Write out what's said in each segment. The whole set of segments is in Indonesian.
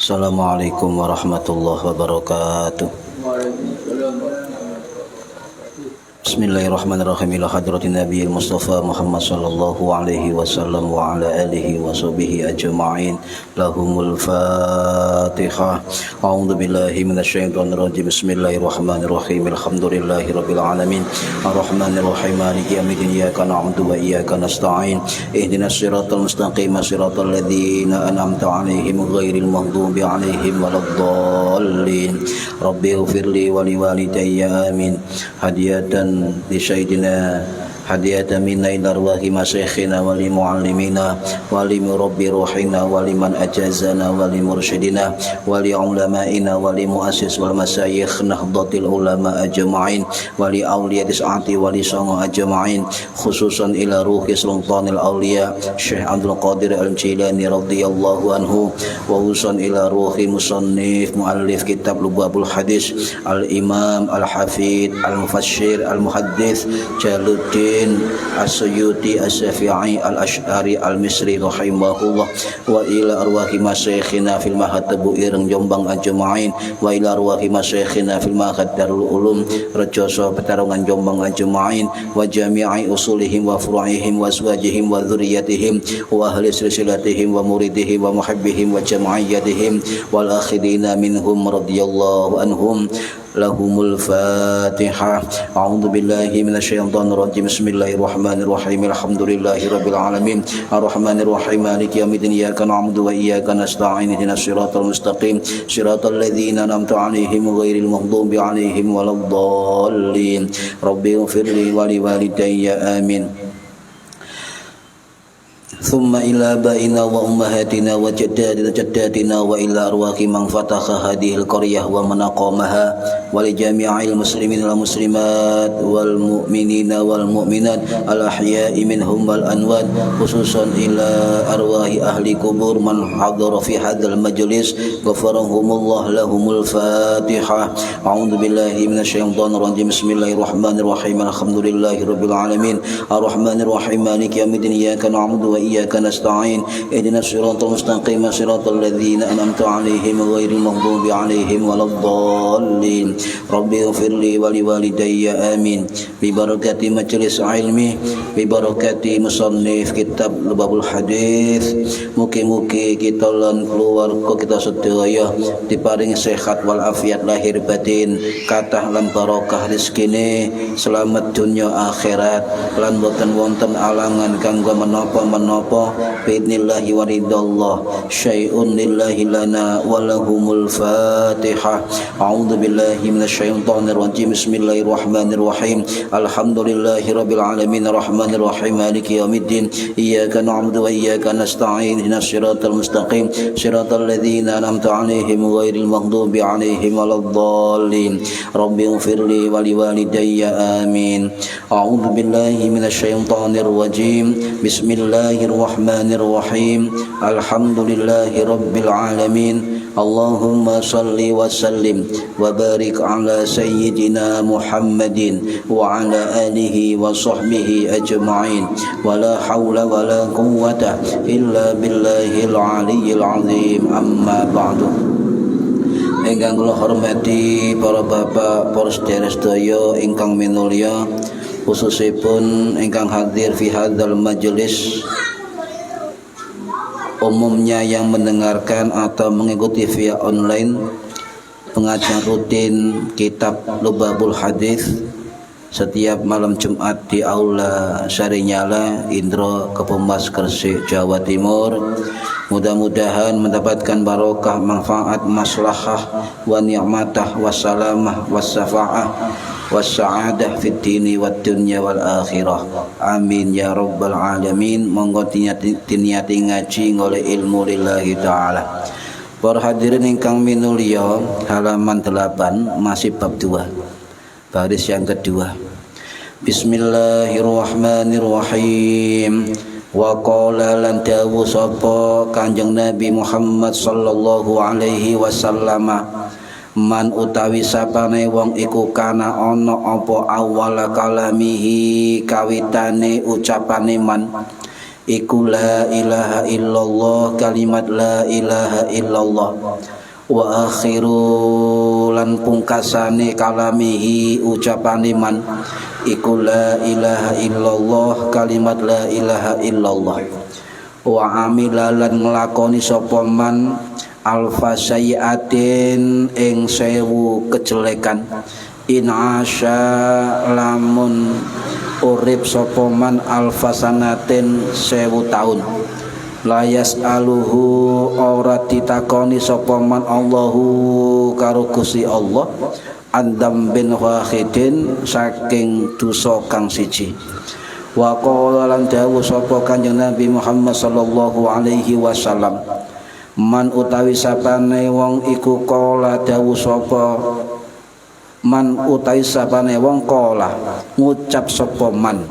Assalamualaikum warahmatullahi wabarakatuh. Bismillahirrahmanirrahim. Ila hadratin Nabiyil Mustafa Muhammad sallallahu alaihi wasallam wa ala alihi wa sahbihi ajma'in. Lahumul Fatihah. A'udzu billahi minasyaitonir rajim. Bismillahirrahmanirrahim. Alhamdulillahirabbil alamin. Arrahmanir rahim. Maliki yaumiddin. Iyyaka na'budu wa iyyaka nasta'in. Ihdinas siratal mustaqim. Siratal ladzina an'amta 'alaihim ghairil maghdubi 'alaihim waladdallin. Rabbi ighfirli wa liwalidayya amin. Hadiyatan li sayyidina hadiyatan minna ila arwahi masyayikhina wa li muallimina wa li murabbi ruhina wa liman ajazana wa li mursyidina wa li ulamaina wa li muassis wal masyayikh nahdlatul ulama ajma'in wa li awliya tis'ati wa li sanga ajma'in khususan ila ruhi sultanil awliya Syekh Abdul Qadir Al-Jilani radhiyallahu anhu wa khususan ila ruhi musannif muallif kitab Lubabul Hadis al-Imam al-Hafidh al-Mufassir al-Muhaddits Jaluddin As-Suyuti As-Syafi'i Al-Asy'ari Al-Misri rahimahullah wa ila arwahi masyayikhina fil mahad Buireng Jombang ajma'in wa ila arwahi masyayikhina fil mahad Darul Ulum Rejoso Petarungan Jombang ajma'in wa jami'i usulihim wa furu'ihim wa azwajihim wa dzurriyyatihim wa ahli silsilatihim wa muridihim wa muhibbihim wa jam'iyyatihim wal akhirina minhum radhiyallahu anhum. Lahumul Fatihah. A'udzu billahi minasyaitonir rajim. Bismillahirrahmanirrahim. Alhamdulillahirabbil alamin. Arrahmanir rahim. Maliki yaumiddin. Iyyaka na'budu wa iyyaka nasta'in. Ihdinas siratal mustaqim. Siratal ladzina an'amta 'alaihim ghairil maghdubi 'alaihim waladdallin. Rabbi ighfirli wa liwalidayya amin. Thumma ila baina wa ummahatina wa jaddatina wa ila arwahi man fatakha hadhil qaryah wa man aqamaha wa li jami'il muslimin wal muslimat wal mu'minina wal mu'minat al ahya'i minhum wal anwat khususan ila arwahi ahli kubur man hadara fi hadzal majlis ghafarahumullah. Lahumul Fatihah. A'udzu billahi minasyaitonir rajim. Bismillahirrahmanirrahim. Alhamdulillahirabbil alamin. Arrahmanir rahim. Maliki yaumiddin. Iyyaka na'budu wa iyyaka nasta'in. Ihdinas siratal mustaqim. Siratal ladzina an'amta 'alaihim ghairil maghdubi 'alaihim waladdallin. Rabbi ighfirli wa liwalidayya amin. Bi barakati majlis ilmi, bi barakati musannif kitab Lubabul Hadis. Mugi-mugi kita lan keluarga kita sedaya diparingi sehat wal afiat lahir batin, kathah lan barokah rezekine, selamat dunya akhirat lan boten wonten alangan kanggo menapa-menapa biidnillahi wa ridallah syai'un lillahi lana wa lahumul Fatihah. A'udzu billahi minasyaitonir rajim. Bismillahirrahmanirrahim. Alhamdulillahirabbil alamin. Arrahmanir rahim. Maliki yaumiddin. Iyyaka na'budu wa iyyaka nasta'in. Ihdinas siratal mustaqim. Siratal ladzina an'amta 'alaihim ghairil maghdubi 'alaihim waladdallin. Rabbi ighfirli wa liwalidayya amin. A'udzu billahi minasyaitonir rajim. Bismillahirrahmanirrahim. Alhamdulillahi rabbil alamin. Allahumma salli wa sallim wa barik ala sayyidina Muhammadin wa ala alihi wa sahbihi ajma'in. Wa la hawla wa la quwwata illa billahil aliyyil azim. Amma ba'du. Ingkang kula hormati para bapak, para sedherek ingkang minulya, khususipun ingkang hadir fi hadzal majlis, umumnya yang mendengarkan atau mengikuti via online pengajian rutin kitab Lubabul Hadis setiap malam Jumat di Aula Sarinyala Indro Kepumas Gresik Jawa Timur. Mudah-mudahan mendapatkan barokah, manfaat, maslahah wa ni'matah wassalamah wassafa'ah wassa'adah fid dini wad dunya wal akhirah. Amin ya rabbal alamin. Monggo niati ngaji ngoleh ilmu lillahi taala. Para hadirin ingkang minulya, halaman 8 masih bab 2. Baris yang kedua. Bismillahirrahmanirrahim. Wa qala lan dawu sapa Kanjeng Nabi Muhammad sallallahu alaihi wasallam, man utawi sapane wong iku kana ana apa awal kalamihi kawitane ucapane man iku la ilaha illallah, kalimat la ilaha illallah, wa akhiru lan pungkasane kalamihi ucapane man iku la ilaha illallah, kalimat la ilaha illallah, wa amila lan nglakoni sapa man alfa sayyatin ing 1000 kejelekan, in asya lamun urip sapa man alfasanatin 1000 tahun, layas aluhu ora ditakoni sapa man Allahu karo Gusti Allah andam bin wahidin saking dosa kang siji. Wa qala lan dawuh sapa Kanjeng Nabi Muhammad sallallahu alaihi wasallam, man utawi sapane wong iku qala dawuh sapa man utai sapane wong kola ngucap sapa man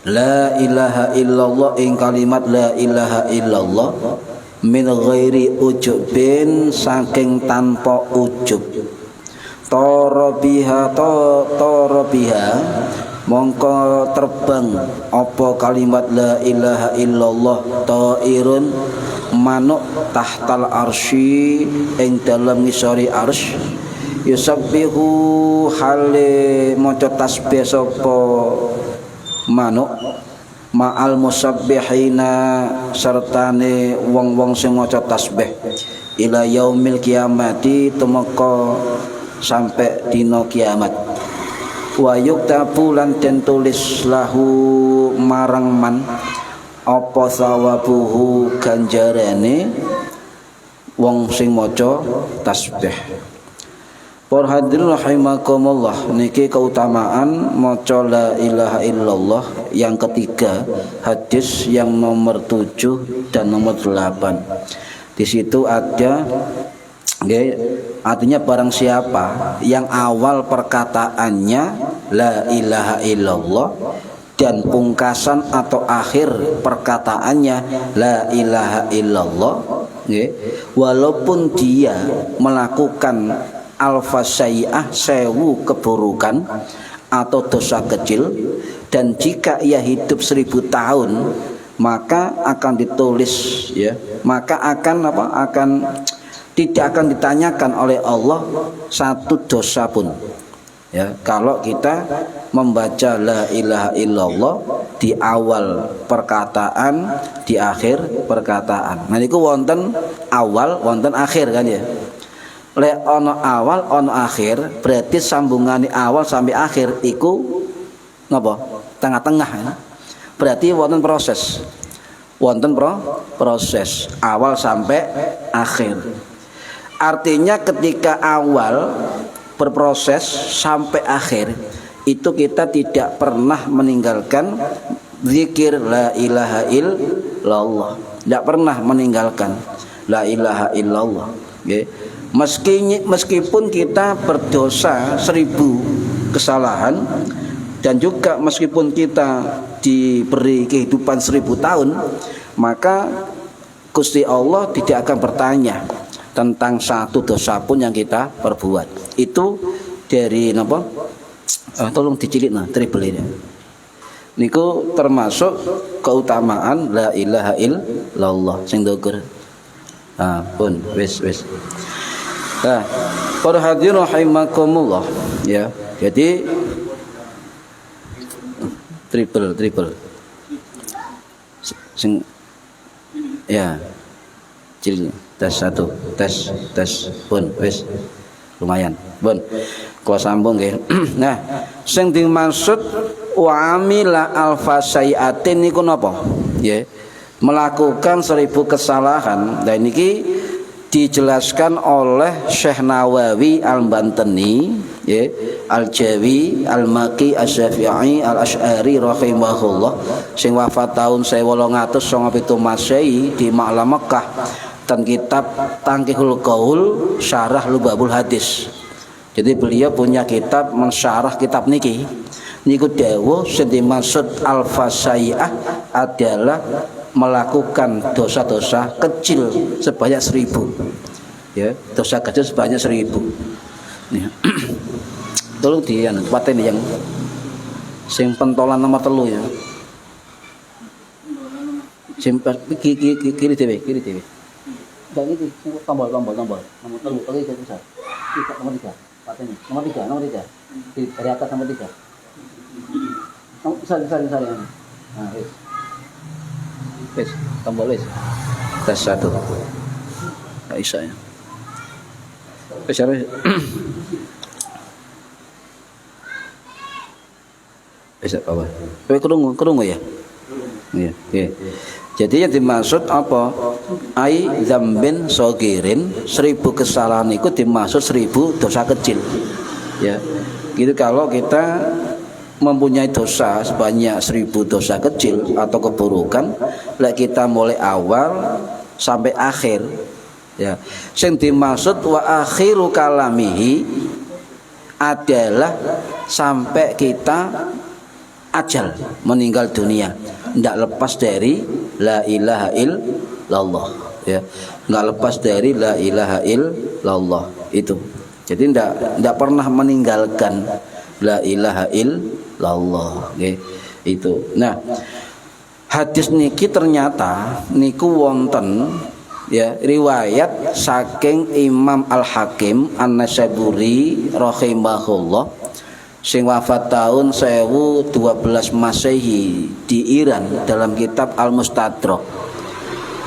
la ilaha illallah ing kalimat la ilaha illallah min ghairi ujubin saking tanpa ujub, tarabiha mongko terbang apa kalimat la ilaha illallah tairun manuk tahtal arsy ing dalam ngisori arsy, yusabbihu hale maca tasbih sapa manuk ma'al musabbihina sertane wong-wong sing maca tasbih ila yaumil kiamati temeka sampai dina kiamat. Wa yuktabu lan den tulis lahu marang man apa sawabuhu ganjarane wong sing maca tasbih. Para hadirin rahimakumullah, niki keutamaan maca la ilaha illallah yang ketiga, hadis yang nomor 7 dan nomor 8. Di situ ada artinya barang siapa yang awal perkataannya la ilaha illallah dan pungkasan atau akhir perkataannya la ilaha illallah, walaupun dia melakukan alfa sayyi'ah 1000 keburukan atau dosa kecil, dan jika ia hidup 1000 tahun maka akan ditulis maka akan tidak akan ditanyakan oleh Allah satu dosa pun kalau kita membaca la ilaha illallah di awal perkataan, di akhir perkataan. Nah niku wonten awal wonten akhir kan ya. Lek ono awal ono akhir, berarti sambungane awal sampai akhir iku napa? Tengah-tengah ya. Berarti wonten proses. Wonten proses awal sampai akhir. Artinya ketika awal berproses sampai akhir itu kita tidak pernah meninggalkan zikir la ilaha illallah. Tidak pernah meninggalkan la ilaha illallah. Meskipun kita berdosa 1000 kesalahan, dan juga meskipun kita diberi kehidupan 1000 tahun, maka Gusti Allah tidak akan bertanya tentang satu dosa pun yang kita perbuat. Itu dari napa? Tolong dicilik triple ini. Niku termasuk keutamaan la ilaha illallah sing doger. Pun wis. Nah, para hadirin rahimakumullah ya. Jadi triple. Sing ya. Cil tes 1, tes pun wis lumayan. Pun kula sambung nggih. Nah, sing dimaksud wa amila alfa sayyatin niku napa? Nggih. Melakukan 1000 kesalahan. Dan niki dijelaskan oleh Syekh Nawawi Al-Bantani, Al-Jawi, Al-Maki, Asy-Syafi'i, Al-Asy'ari rahimahullah, sing wafat tahun 1897 Masehi di Ma'la Mekah. dan kitab Tangkihul Qaul Syarah Lubabul Hadis. Jadi beliau punya kitab mensyarah kitab niki. Niku dawuh sing dimaksud al-fasai'ah adalah melakukan dosa-dosa kecil sebanyak 1000. Ya, dosa kecil sebanyak 1000. Ya. Tolong dian paten yang sing pentolan nomor 3 ya. Sing kiri dhewe. Dan itu tombol nomor 3 itu besar. Kita nomor 3. Paten nomor 3. Dari atas nomor 3. Besar ya. Nah, wis. Tombol wis. Tes 1. Enggak bisa ya. Besar. Bisa apa? Kowe krungu ya? Iya, oke. Jadi yang dimaksud apa? Ai dzambin sogirin, 1000 kesalahan itu dimaksud 1000 dosa kecil. Ya. Gitu kalau kita mempunyai dosa sebanyak 1000 dosa kecil atau keburukan, kita mulai awal sampai akhir. Ya. Sing dimaksud wa akhiru kalamihi adalah sampai kita ajal meninggal dunia, tidak lepas dari la ilaha illallah, ya, nggak lepas dari la ilaha illallah itu. Jadi tidak pernah meninggalkan la ilaha illallah, okay. Itu. Nah, hadis niki ternyata niku wonten ya riwayat saking Imam Al-Hakim An-Naisaburi rahimahullah sing wafat tahun 1012 Masehi di Iran dalam kitab Al-Mustadrak.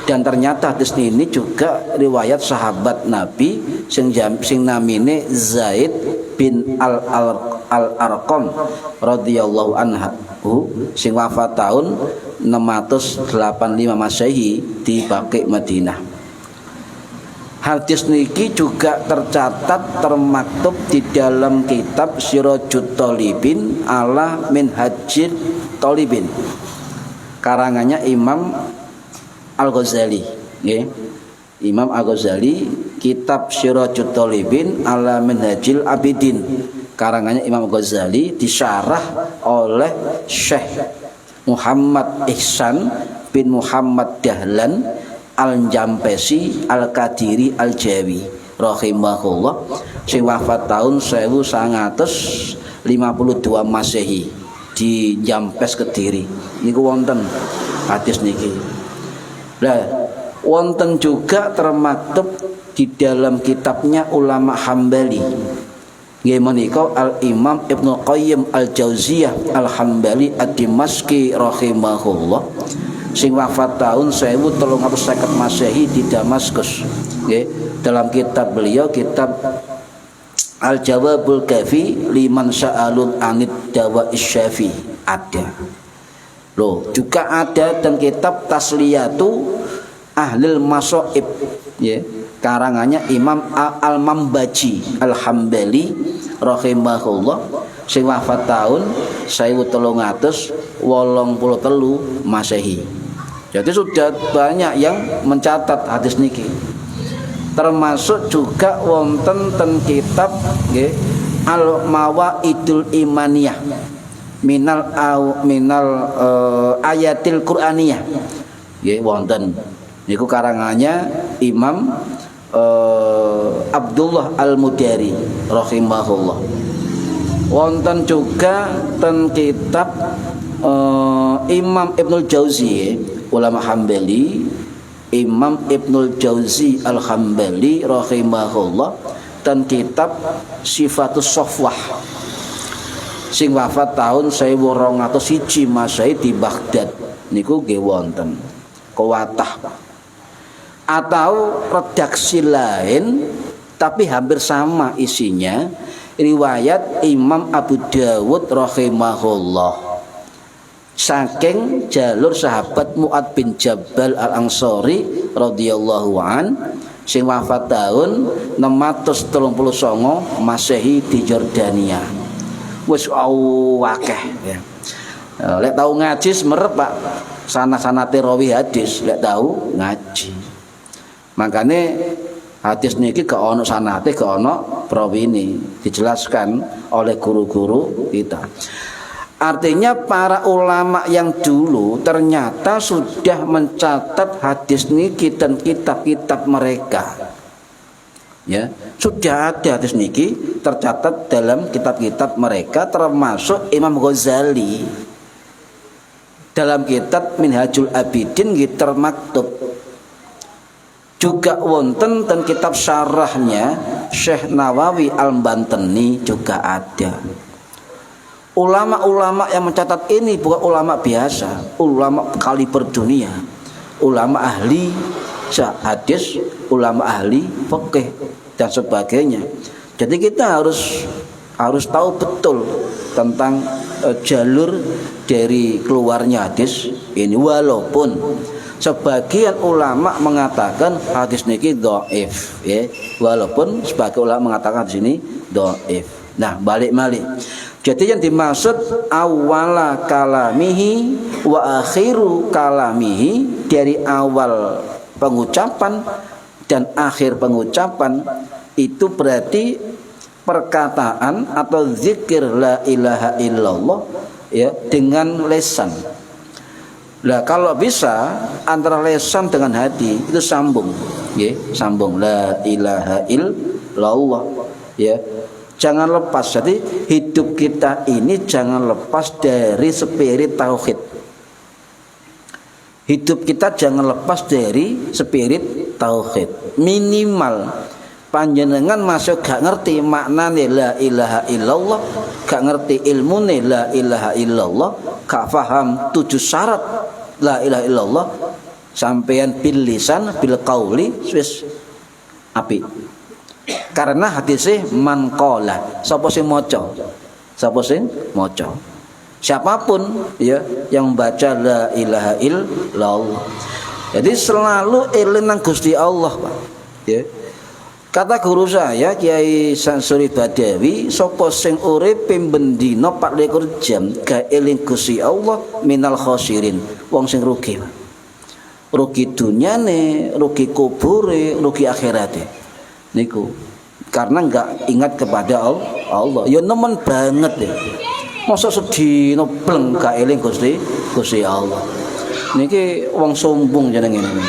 Dan ternyata hadis ini juga riwayat sahabat Nabi sing namine Zaid bin Al-Arqam radhiyallahu anhu sing wafat tahun 685 Masehi di Baqi Madinah. Hadis niki juga tercatat termaktub di dalam kitab Sirajut Thalibin ala Minhajit Thalibin karangannya Imam Al-Ghazali, ya. Imam Al-Ghazali, kitab Sirajut Thalibin ala Minhajil Abidin karangannya Imam Al-Ghazali disyarah oleh Syekh Muhammad Ihsan bin Muhammad Dahlan Al-Jampesi Al-Qadiri Al-Jawi rahimahullah sing wafat tahun 1952 Masehi di Jampes Kediri. Niku wonten hadis niki. Lah wonten juga termaktub di dalam kitabnya ulama Hambali. Nggih menika Al-Imam Ibnu Qayyim Al-Jauziyah Al-Hambali Ad-Dimashqi rahimahullah sing wafat tahun 1350 Masehi di Damaskus. Okay. Dalam kitab beliau, kitab Al-Jawabul Kafi liman sa'alun anid dawa isyafi ada. Loh, juga ada dan kitab Tasliyatu Ahlil Masoib, ya. Karangannya Imam Al-Mambaji Al-Hambali rahimahullah sing wafat tahun 1383 Masehi. Jadi sudah banyak yang mencatat hadis niki. Termasuk juga wonten ten kitab nggih Al-Mawaidul Imaniyah minal ayatil Qur'aniyah. Nggih wonten. Niku karangannya Imam Abdullah Al-Mudari rahimahullah. Wonten juga ten kitab Imam Ibnul Jauzi, ulama Hambali, Imam Ibnul Jauzi Al-Hambali rahimahullah, dan kitab Sifatus Sofwah sing wafat tahun 1201 Masehi di Baghdad. Niku nggih wonten kuwatah atau redaksi lain tapi hampir sama isinya, riwayat Imam Abu Dawud rahimahullah saking jalur sahabat Mu'ad bin Jabal Al-Ansari radhiyallahu an sing wafat tahun 639 Masehi di Jordania. Wis akeh ya. Lek tahu ngaji semerep Pak, sana-sana rawi hadis lek tahu ngaji. Makanya hadis niki gak ono sanate, gak ono prawine, dijelaskan oleh guru-guru kita. Artinya para ulama yang dulu ternyata sudah mencatat hadis niki dan kitab-kitab mereka. Ya, sudah ada hadis niki tercatat dalam kitab-kitab mereka, termasuk Imam Ghazali dalam kitab Minhajul Abidin termaktub. Juga wonten dan kitab syarahnya Syekh Nawawi Al-Bantani juga ada. Ulama-ulama yang mencatat ini bukan ulama biasa, ulama kaliber dunia, ulama ahli hadis, ulama ahli fikih dan sebagainya. Jadi kita harus tahu betul tentang jalur dari keluarnya hadis ini, walaupun sebagian ulama mengatakan hadis niki dhaif, ya, walaupun sebagian ulama mengatakan hadis ini dhaif. Nah, balik. Jadi yang dimaksud awala kalamihi wa akhiru kalamihi, dari awal pengucapan dan akhir pengucapan itu berarti perkataan atau zikir la ilaha illallah, ya, dengan lisan. Lah kalau bisa antara lisan dengan hati itu sambung, ya, sambung la ilaha illallah, ya. Jangan lepas. Jadi hidup kita ini jangan lepas dari spirit tauhid. Hidup kita jangan lepas dari spirit tauhid. Minimal panjenengan masuk gak ngerti maknane la ilaha illallah, gak ngerti ilmune la ilaha illallah, gak paham 7 syarat la ilaha illallah, sampean bil lisan bil qauli wis api. Karena hadisnya man qala, sapa sing maca, siapapun, ya, yang baca la ilaha illallah. Jadi selalu eling nang Gusti Allah, Pak, ya. Kata guru saya Kiai Sansuri Badawi, sapa sing urip ping dina 24 jam gak eling Gusti Allah minal khosirin, wong sing rugi, Pak. Rugi dunyane, rugi kubure, rugi akhirate niku. Karena enggak ingat kepada Allah. Ya nemen banget ya. Masa sedina bleng gak eling Gusti Allah. Niki wong sombong jenenge ini.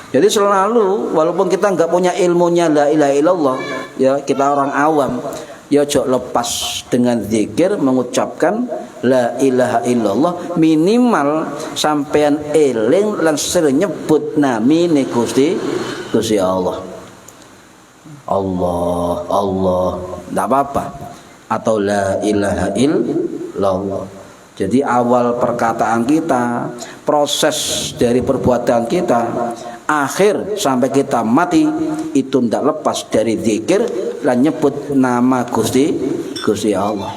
Jadi selalu walaupun kita enggak punya ilmunya la ilaha illallah, ya, kita orang awam, ya ojo lepas dengan zikir mengucapkan la ilaha illallah, minimal sampean eling lan sering nyebut namine Gusti Allah. Allah, tidak apa-apa, atau la ilaha illallah. Jadi awal perkataan kita, proses dari perbuatan kita, akhir sampai kita mati itu tidak lepas dari zikir dan nyebut nama Gusti Allah.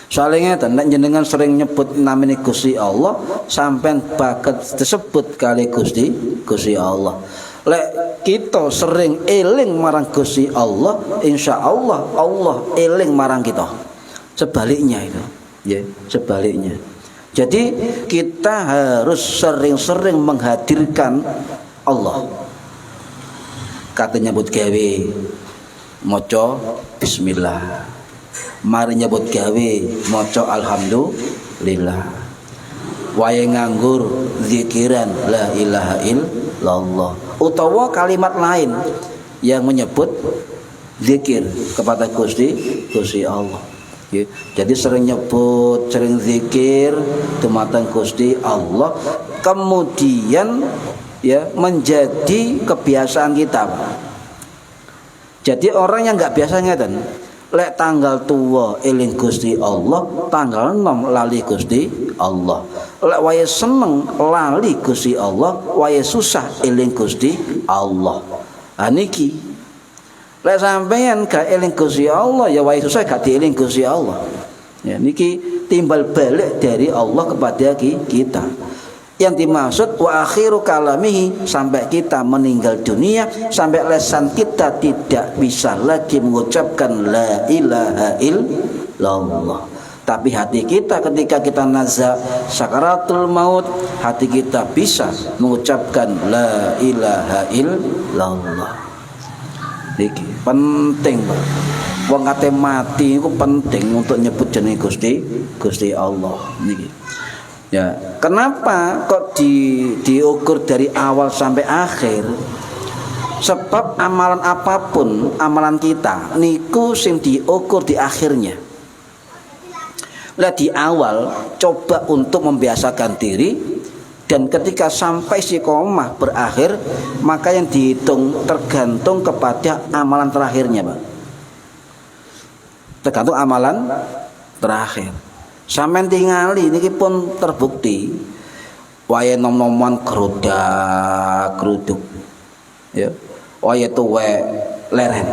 Soalnya nek jenengan sering nyebut namanya Gusti Allah, sampai bakat disebut kali Gusti Allah. Lek kita sering eling marang Gusti Allah, insya Allah Allah eling marang kita. Sebaliknya itu, ya, sebaliknya. Jadi kita harus sering-sering menghadirkan Allah. Kata nyebut gawe, moco bismillah. Mari nyebut gawe, moco alhamdulillah. Wae nganggur zikiran la ilaha illallah. Utawa kalimat lain yang menyebut zikir kepada Gusti Allah. Ya. Jadi sering nyebut, sering zikir dumateng Gusti Allah, kemudian, ya, menjadi kebiasaan kita. Jadi orang yang nggak biasa ngeten, lek tanggal tua eling Gusti Allah, tanggal 6 lali Gusti Allah. Lek wae seneng lali Gusti Allah, wae susah eling Gusti Allah. Aniki lek sampeyan gak eling Gusti Allah, ya wae susah gak dieling Gusti Allah. Ya, niki timbal balik dari Allah kepada kita. Yang dimaksud wa akhiru kalamihi, sampai kita meninggal dunia, sampai lisan kita tidak bisa lagi mengucapkan la ilaha illallah. Tapi hati kita ketika kita nazar sakaratul maut, hati kita bisa mengucapkan la ilaha illallah. Niki penting, Pak. Wong kate mati itu penting untuk nyebut jeneng Gusti Allah niki. Ya, kenapa kok diukur dari awal sampai akhir? Sebab amalan apapun, amalan kita niku sing diukur di akhirnya. Lah di awal coba untuk membiasakan diri, dan ketika sampai istiqomah berakhir, maka yang dihitung tergantung kepada amalan terakhirnya, Pak. Tergantung amalan terakhir. Sampeyan tingali niki pun terbukti waya nom-noman geruduk. Ya. Waya tuwe leren.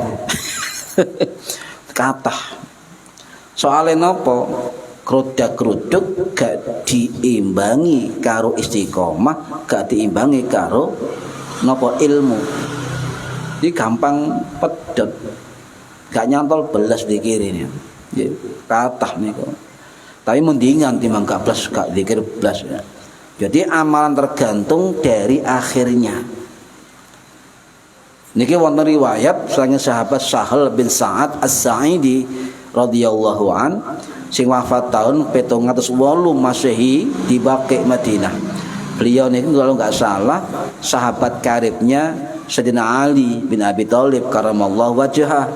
Kathah. Soale napa? Geruduk gak diimbangi karo istiqomah, gak diimbangi karo napa ilmu. Ini gampang pedot, gak nyantol belas dikirin ya. Kathah niku. Tapi mendingan timbang gak belas, gak dikir belas ya. Jadi amalan tergantung dari akhirnya. Niki wonten riwayat saking sahabat Sahal bin Sa'ad As-Sa'idi radhiyallahu an sing wafat tahun 708 Masehi di Baqi Madinah. Beliau ini kalau nggak salah sahabat karibnya Sayyidina Ali bin Abi Thalib karamallahu wajhah.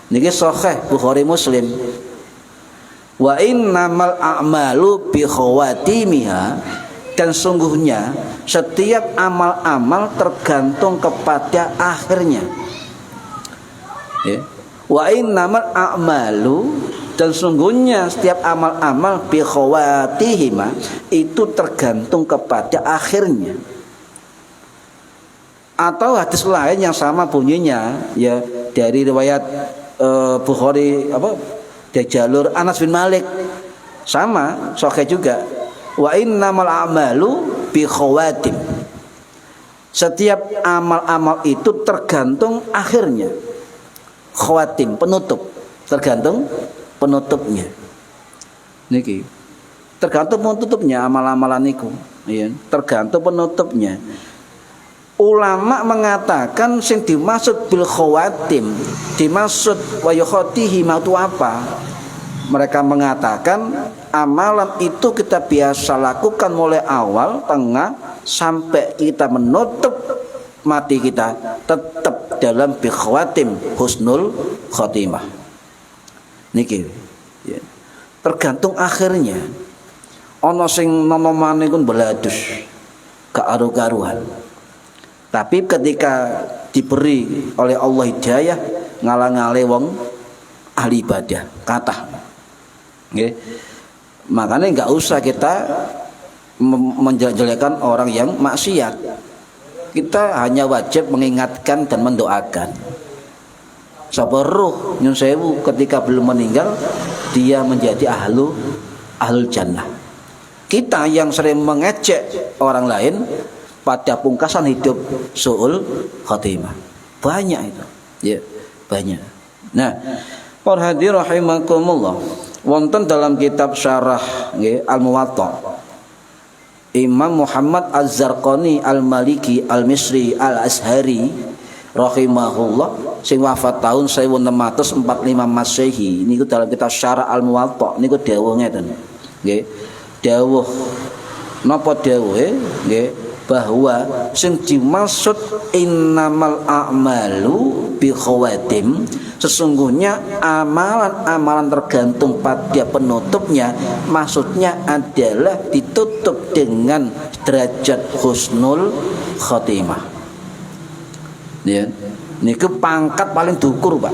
Niki sahih Bukhari Muslim. Wa innamal a'malu bi khawatimiha, dan sungguhnya setiap amal-amal tergantung kepada akhirnya. Ya. Wa innamal a'malu, dan sungguhnya setiap amal-amal bi khawatihima itu tergantung kepada akhirnya. Atau hadis lain yang sama bunyinya ya dari riwayat Bukhari dari jalur Anas bin Malik sama sahih juga. Wa innamal a'malu bi khawatim. Setiap amal-amal itu tergantung akhirnya. Khawatim, penutup, tergantung penutupnya. Niki. Tergantung penutupnya amal-amalan niku, ya. Tergantung penutupnya. Ulama mengatakan sing dimaksud bil khawatim, dimaksud wa yukhatihi itu apa? Mereka mengatakan amalan itu kita biasa lakukan mulai awal, tengah, sampai kita menutup mati kita tetap dalam bi khawatim husnul khotimah. Niki. Ya. Tergantung akhirnya. Ana sing nomane kun beladus kearu-karuan. Tapi ketika diberi oleh Allah hidayah ngalang-ngale wong ahli ibadah kathah. Nggih. Makanya enggak usah kita menjelek-jelekan orang yang maksiat. Kita hanya wajib mengingatkan dan mendoakan. Sapa ruh nyun sewu ketika belum meninggal dia menjadi ahlul jannah. Kita yang sering mengejek orang lain pada pungkasan hidup su'ul khatimah. Banyak itu. Ya, banyak. Nah, para hadirin rahimakumullah, wonten dalam kitab syarah nggih Al-Muwatta Imam Muhammad Az-Zarqani Al-Maliki Al-Misri Al-Azhari rahimahullah sing wafat tahun 1645 Masehi niku dalam kitab syarah Al-Muwatta niku dawuh ngeten nggih. Dawuh napa dawuhe nggih bahwa sing dimaksud innamal a'malu bi khawatim, sesungguhnya amalan-amalan tergantung pada penutupnya, maksudnya adalah ditutup dengan derajat husnul khotimah. Ya, niku pangkat paling dukur, Pak.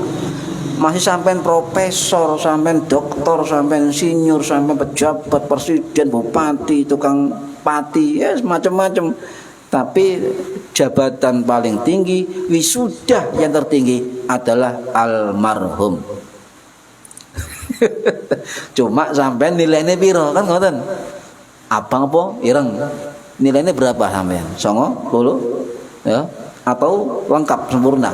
Masih sampai profesor, sampai doktor, sampai insinyur, sampai pejabat, presiden, bupati, tukang pati, ya macam-macam. Tapi jabatan paling tinggi, wisuda yang tertinggi adalah almarhum. Cuma sampai nilainya piro kan ngoten? Abang apa ireng? Nilainya berapa sampean? 90 ya atau lengkap sempurna?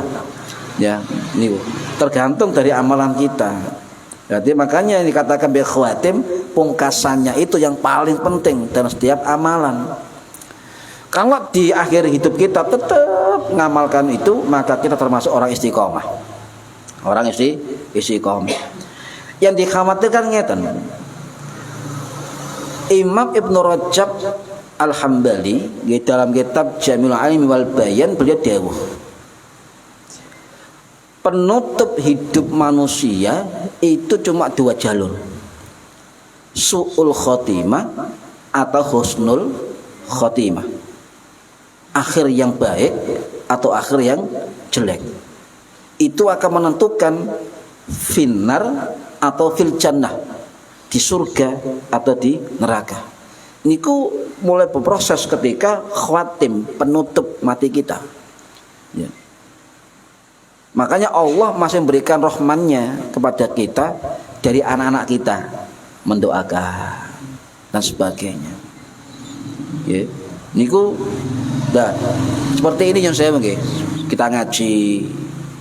Ya, niku tergantung dari amalan kita. Jadi makanya dikatakan bi khawatim, pungkasannya itu yang paling penting dalam setiap amalan. Kalau di akhir hidup kita tetap ngamalkan itu, maka kita termasuk orang istiqomah. Orang istiqomah. Yang dikhawatirkan ngeten. Imam Ibnu Rajab Al-Hambali di dalam kitab Jamil Alim wal Bayan beliau dawuh, penutup hidup manusia itu cuma dua jalur, su'ul khotimah atau husnul khotimah, akhir yang baik atau akhir yang jelek. Itu akan menentukan finnar atau fil jannah, di surga atau di neraka. Niku mulai berproses ketika khawatim, penutup mati kita ya. Makanya Allah masih memberikan rahmannya kepada kita dari anak-anak kita, mendoakan dan sebagainya ya. Niku dah seperti ini yang saya mungkin kita ngaji.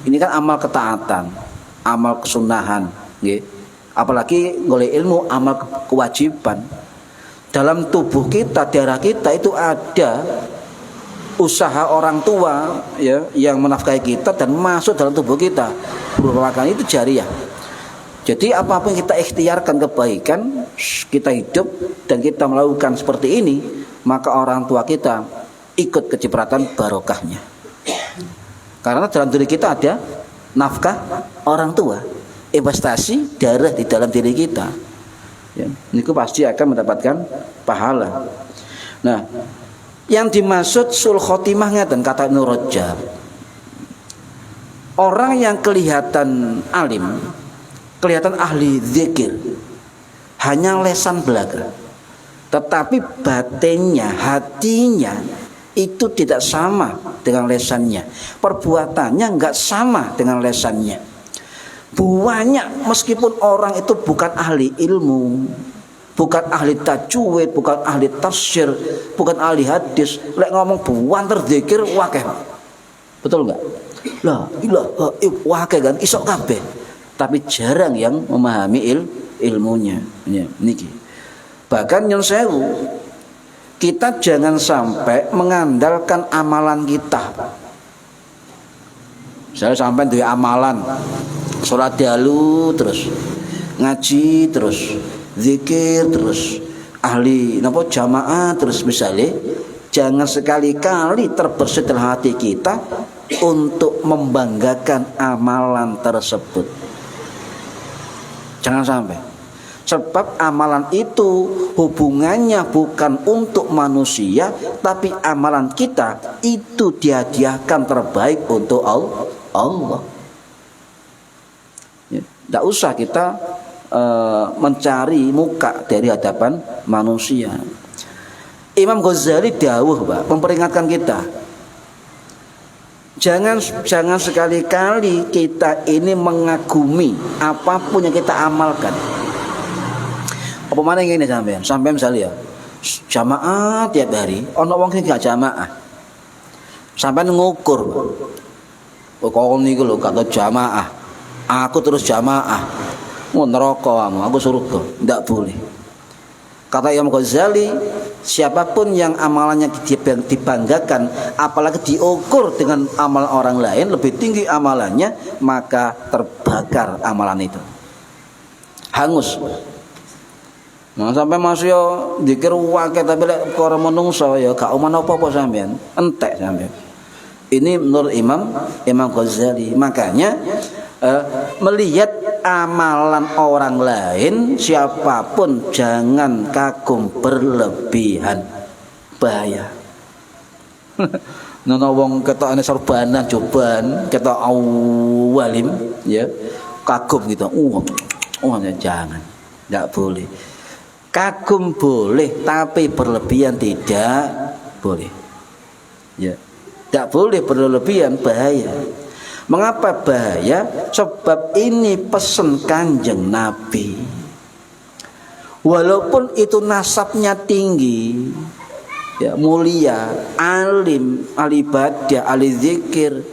Ini kan amal ketaatan, amal kesunahan ya. Apalagi oleh ilmu amal kewajiban. Dalam tubuh kita, darah kita itu ada usaha orang tua ya, yang menafkahi kita dan masuk dalam tubuh kita. Merupakan itu jariah. Jadi apapun kita ikhtiarkan kebaikan, kita hidup dan kita melakukan seperti ini, maka orang tua kita ikut kecipratan barokahnya. Karena dalam diri kita ada nafkah orang tua, investasi darah di dalam diri kita. Ya, ini pasti akan mendapatkan pahala. Nah, yang dimaksud sul khotimah ngeten kata Ibnu Rajab. Orang yang kelihatan alim, kelihatan ahli zikir, hanya lesan belaka, tetapi batinnya, hatinya itu tidak sama dengan lesannya. Perbuatannya enggak sama dengan lesannya. Banyak meskipun orang itu bukan ahli ilmu, bukan ahli tajwid, bukan ahli tafsir, bukan ahli hadis, lek ngomong buanter zikir wakeh. Betul enggak? La ilaha wakeh kan isok kabeh. Tapi jarang yang memahami ilmunya. Ya, niki. Bahkan nyun sewu, kita jangan sampai mengandalkan amalan kita. Saya sampai duwe amalan sholat dalu terus, ngaji terus, zikir terus, ahli napa jamaah terus, misalnya jangan sekali-kali terbersit dalam hati kita untuk membanggakan amalan tersebut. Jangan sampai. Sebab amalan itu hubungannya bukan untuk manusia, tapi amalan kita itu dihadiahkan terbaik untuk Allah. Tidak usah kita mencari muka dari hadapan manusia. Imam Ghazali dawuh, Pak, memperingatkan kita. Jangan sekali-kali kita ini mengagumi apapun yang kita amalkan. Apa mana yang ini sampai misalnya jamaah tiap hari, ono wong sing gak jamaah. Sampai ngukur. Kok niku lho kata jamaah. Aku terus jamaah, mau neraka aku surga, tidak boleh. Kata Imam Ghazali, siapapun yang amalannya dibanggakan, apalagi diukur dengan amal orang lain lebih tinggi amalannya, maka terbakar amalan itu, hangus. Nah, sampai masih yo dikir wae tapi lek para menungso ya gak omah apa-apa sampean, entek sampean. Ini menurut Imam Ghazali. Makanya melihat amalan orang lain, siapapun jangan kagum berlebihan, bahaya. Nono wong ketokane sorbanan coban, ketok awalim ya, kagum gitu. Jangan. Enggak boleh. Kagum boleh, tapi berlebihan tidak boleh. Ya. Tidak boleh berlebihan, bahaya. Mengapa bahaya? Sebab ini pesan Kanjeng Nabi. Walaupun itu nasabnya tinggi, ya, mulia, alim, ahli ibadah, ahli zikir,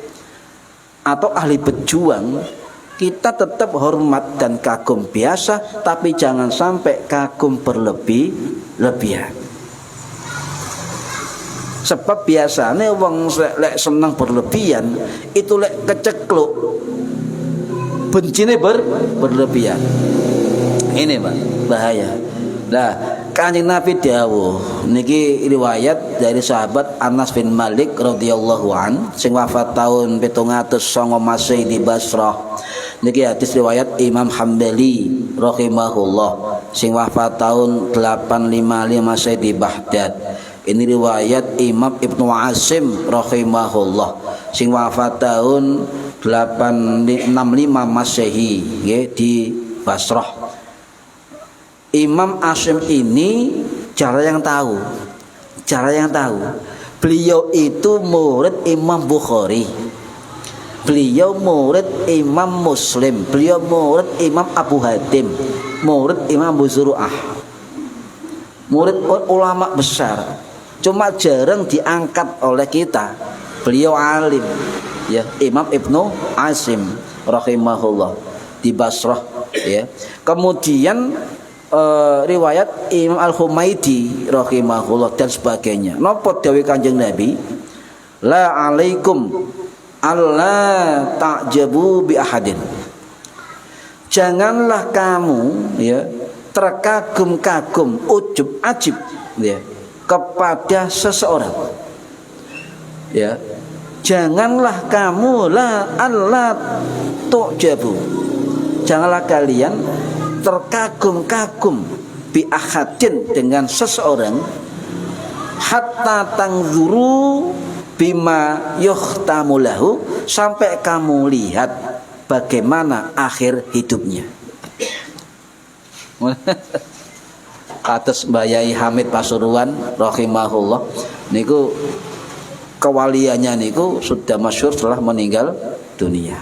atau ahli berjuang, Kita tetap hormat dan kagum biasa, tapi jangan sampai kagum berlebihan. Sebab biasanya wong lek senang berlebihan itu lek kecekluk bencine berlebihan. Ini Pak, bahaya. Nah, Kanjeng Nabi dawuh niki riwayat dari sahabat Anas bin Malik radhiyallahu an sing wafat tahun 709 Masehi di Basrah. Niki hadis riwayat Imam Hambali rahimahullah sing wafat tahun 855 Masehi di Baghdad. Ini riwayat Imam Ibnu Asim rahimahullah sing wafat tahun 865 Masehi di Basrah. Imam Asim ini jarang yang tahu. Beliau itu murid Imam Bukhari. Beliau murid Imam Muslim. Beliau murid Imam Abu Hatim. Murid Imam Abu Zur'ah. Murid ulama besar. Cuma jarang diangkat oleh kita. Beliau alim. Ya, Imam Ibnu Asim rahimahullah di Basrah. Ya. Kemudian riwayat Imam Al-Humaidi rahimahullah dan sebagainya. Napa dawuh Kanjeng Nabi? La alaikum alla ta'jabu bi ahadin. Janganlah kamu ya terkagum-kagum, ujub-ajib ya kepada seseorang. Ya. Janganlah kamu la tu'jabu. Janganlah kalian terkagum-kagum bi ahadin dengan seseorang hatta tangzuru bima yuhtamu lahu, sampai kamu lihat bagaimana akhir hidupnya. Atas Mbah Yai Hamid Pasuruan rahimahullah niku kewaliannya niku sudah masyhur setelah meninggal dunia.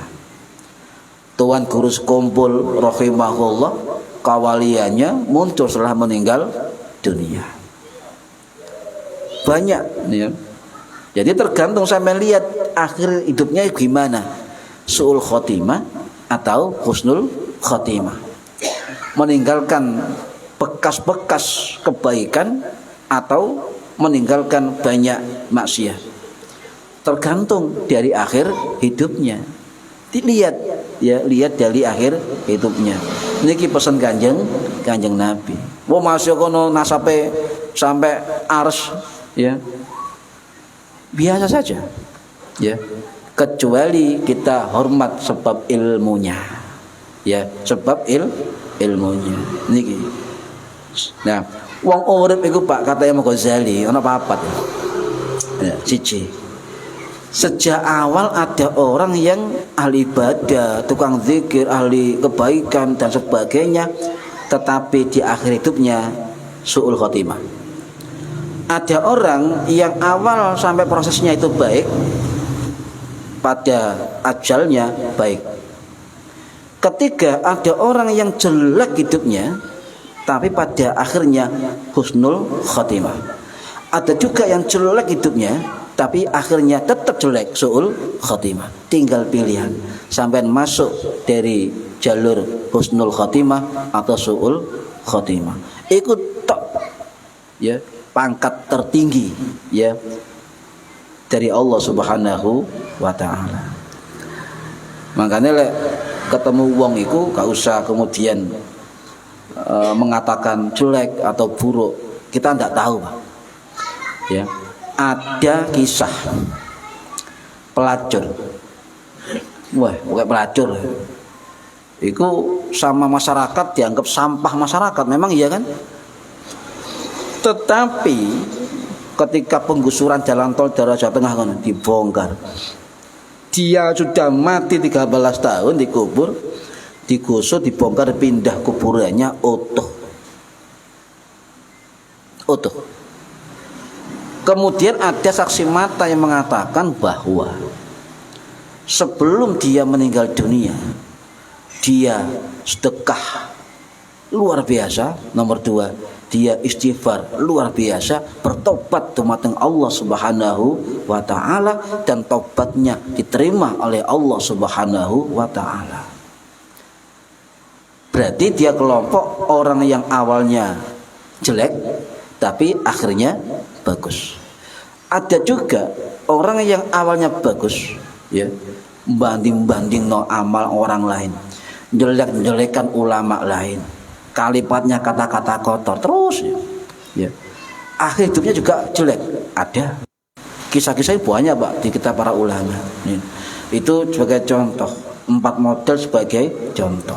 Tuan Guru Sekumpul rahimahullah kawaliannya muncul setelah meninggal dunia. Banyak ya. Jadi tergantung sampai lihat akhir hidupnya gimana, su'ul khotimah atau husnul khotimah, meninggalkan bekas-bekas kebaikan atau meninggalkan banyak maksiat. Tergantung dari akhir hidupnya. Dilihat ya, lihat dari akhir hidupnya. Niki pesan Kanjeng Nabi. Mau masuk kono nasape sampai ars ya. Biasa saja. Ya. Kecuali kita hormat sebab ilmunya. Ya, sebab ilmunya. Niki. Nah, wong urip iku Pak kata Imam Ghazali ana papat. Ya, siji. Sejak awal ada orang yang ahli ibadah, tukang zikir, ahli kebaikan dan sebagainya, tetapi di akhir hidupnya su'ul khotimah. Ada orang yang awal sampai prosesnya itu baik, pada ajalnya baik. Ketiga, ada orang yang jelek hidupnya, tapi pada akhirnya husnul khotimah. Ada juga yang jelek hidupnya, tapi akhirnya tetap jelek, su'ul khotimah. Tinggal pilihan, sampai masuk dari jalur husnul khotimah atau su'ul khotimah. Ikut tok ya, pangkat tertinggi ya dari Allah Subhanahu wa taala. Makanya ketemu wong iku gak usah kemudian mengatakan jelek atau buruk. Kita tidak tahu, Pak. Ya. Ada kisah pelacur. Wah, bukan pelacur. Itu sama masyarakat dianggap sampah masyarakat, memang iya kan? Tetapi ketika penggusuran jalan tol daerah Jawa Tengah kan dibongkar. Dia sudah mati 13 tahun dikubur, digusur, dibongkar, pindah kuburannya utuh. Kemudian ada saksi mata yang mengatakan bahwa sebelum dia meninggal dunia, dia sedekah luar biasa. Nomor 2, dia istighfar luar biasa, bertobat dumateng Allah Subhanahu wa taala, dan tobatnya diterima oleh Allah Subhanahu wa taala. Berarti dia kelompok orang yang awalnya jelek tapi akhirnya bagus. Ada juga orang yang awalnya bagus, ya, banding-banding no amal orang lain, jelek-jelekan ulama lain, kalimatnya kata-kata kotor terus, ya. Akhir hidupnya juga jelek. Ada kisah-kisah banyak Pak di kita para ulama. Itu sebagai contoh, 4 model sebagai contoh.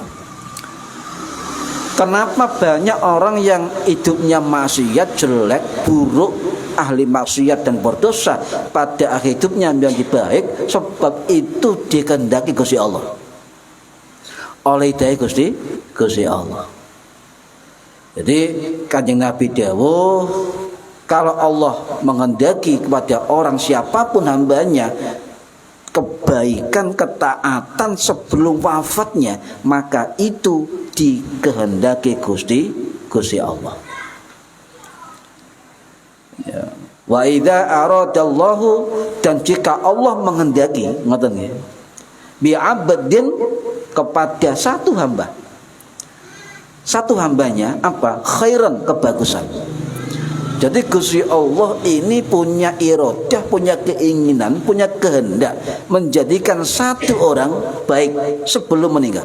Kenapa banyak orang yang hidupnya maksiat, jelek, buruk, ahli maksiat dan berdosa, pada akhir hidupnya menjadi baik? Sebab itu dikehendaki Gusti Allah. Oleh hidayah Gusti Allah. Jadi Kanjeng Nabi dawuh, kalau Allah menghendaki kepada orang siapapun hambanya kebaikan, ketaatan sebelum wafatnya, maka itu dikehendaki Gusti Allah. Ya. Wa idza aradallahu, dan jika Allah menghendaki, ngoten nggih, bi 'abdin, kepada satu hamba. Satu hambanya apa? Khairan, kebagusan. Jadi Gusti Allah ini punya iradah, punya keinginan, punya kehendak menjadikan satu orang baik sebelum meninggal.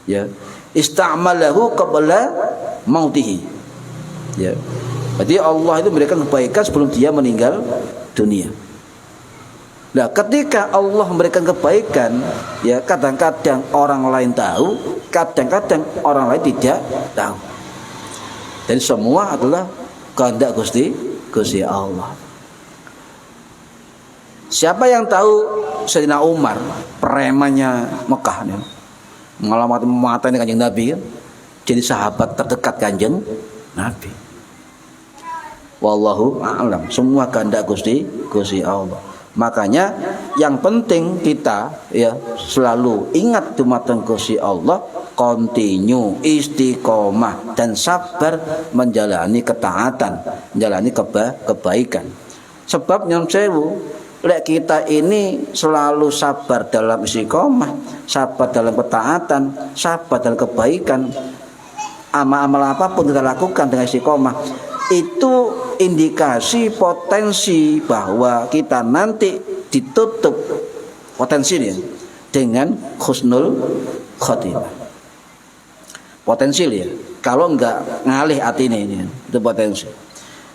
Ya, ista'malahu qabla mautihi. Ya. Jadi Allah itu memberikan kebaikan sebelum dia meninggal dunia. Nah, ketika Allah memberikan kebaikan, ya kadang-kadang orang lain tahu, kadang-kadang orang lain tidak tahu. Jadi semua adalah kehendak Gusti Allah. Siapa yang tahu Sayyidina Umar, premannya Mekah nih, mengalami Kanjeng Nabi, jadi sahabat terdekat Kanjeng Nabi. Wallahu a'lam. Semua kehendak Gusti Allah. Makanya yang penting kita ya selalu ingat dumateng Gusti Allah, continue istiqomah dan sabar menjalani ketaatan, menjalani kebaikan. Sebab nyun sewu, lek kita ini selalu sabar dalam istiqomah, sabar dalam ketaatan, sabar dalam kebaikan, amal-amal apapun kita lakukan dengan istiqomah, itu indikasi potensi bahwa kita nanti ditutup potensi ini dengan husnul khotimah. Potensi ya. Kalau enggak ngalih hati ini itu potensi.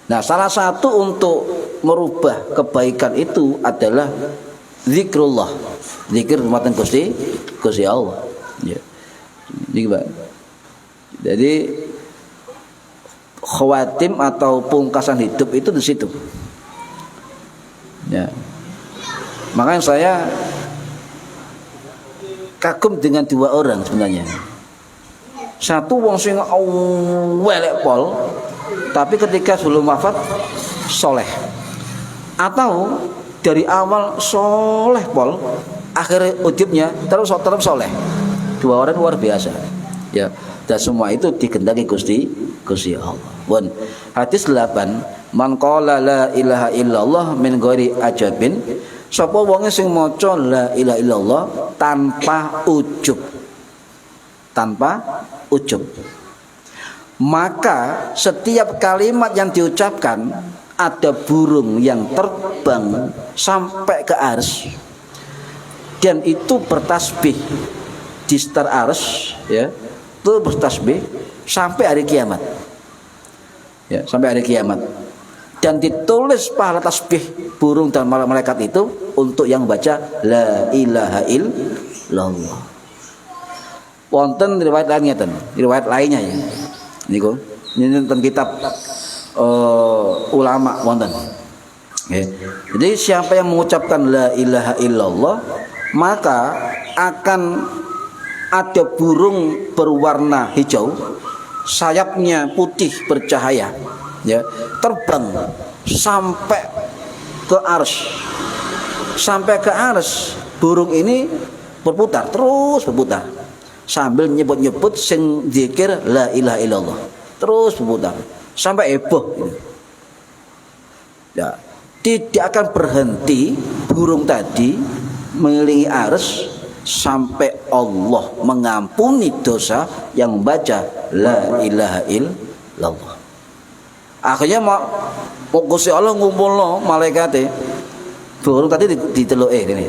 Nah, salah satu untuk merubah kebaikan itu adalah zikrullah. Zikir rumatan Gusti Allah. Ya. Jadi khawatim atau pungkasan hidup itu di situ. Ya. Makanya saya kagum dengan 2 orang sebenarnya. Satu wong sing welek pol, tapi ketika sebelum wafat soleh. Atau dari awal soleh pol, akhir hidupnya terus soleh. 2 orang luar biasa. Ya. Dan semua itu dikehendaki Gusti Allah. Pun hadis 8, man qala la ilaha illallah min ghairi ajabin, sapa wonge sing maca la ilaha illallah tanpa ujub, maka setiap kalimat yang diucapkan ada burung yang terbang sampai ke arsy, dan itu bertasbih di sekitar arsy, ya, itu bertasbih sampai hari kiamat. Ya, sampai hari kiamat. Dan ditulis pahala tasbih burung dan malaikat itu untuk yang baca la ilaha illallah. Wonten riwayat lainnya ya. Niku tentang kitab ulama wonten. Okay. Jadi siapa yang mengucapkan la ilaha illallah, maka akan ada burung berwarna hijau, sayapnya putih bercahaya, ya, terbang sampai ke arsy. Sampai ke arsy, burung ini berputar, terus berputar sambil nyebut-nyebut sing zikir la ilaha illallah, terus berputar sampai heboh. Ya, tidak akan berhenti burung tadi mengelilingi arsy sampai Allah mengampuni dosa yang membaca la ilaha illallah. Akhirnya mau Gusti Allah ngumpulno malaikate. Burung tadi diteluk ini.